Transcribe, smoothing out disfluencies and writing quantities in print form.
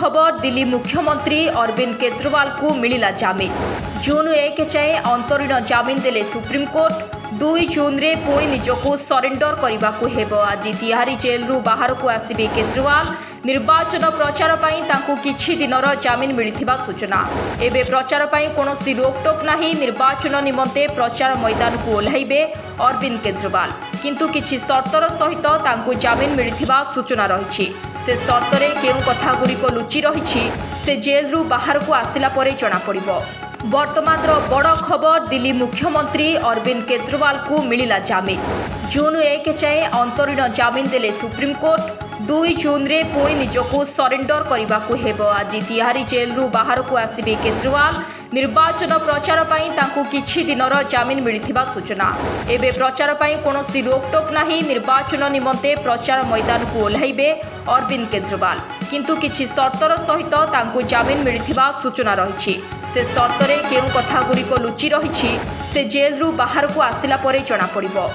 खबर दिल्ली मुख्यमंत्री अरविंद केजरीवाल को मिला जामिन। जून 1 जाए अंतरीण जामिन देले सुप्रीमकोर्ट। 2 जून रे पुणी निजको सरेंडर करने को आज तिहारी जेल रु बाहर को आसबे केजरीवाल। निर्वाचन प्रचार पाई तांकु किछि दिनर जामिन मिलिथिबा सूचना। एबे प्रचार पाई कोनोसी रोकटोक नाही। निर्वाचन निमंते प्रचार मैदान को ओह्लाइबे अरविंद केजरीवाल, किंतु किछि शर्तर सहित तांकु जामिन मिलिथिबा सूचना रहिछि। से शर्तरे केउ कथागुड़िक लुचि रहिछि से जेल रु बाहर को आसिला परे जणा पड़िबो। वर्तमान बड़ खबर दिल्ली मुख्यमंत्री अरविंद केजरीवाल को मिला जामिन। जून 1 जाए अंतरीण जामिन देले सुप्रीमकोर्ट। 2 जून रे पुणी निजको सरेंडर करने को आज तिहारी जेल रु बाहर को आसबे केजरीवाल। निर्वाचन प्रचार पाई तांकु किछि दिनर जामिन मिलिथिबा सूचना। एबे प्रचार पाई कोनोसी रोकटोक नाही। निर्वाचन निमंते प्रचार मैदान को ओह्लाइबे अरविंद केजरीवाल, किंतु किछि शर्तर सहित तांकु जामिन मिलिथिबा सूचना रहिछि। से शर्तरे केउ कथागुड़िक लुचि रहिछि से जेल रु बाहर को आसिला परे जणा पड़िबो।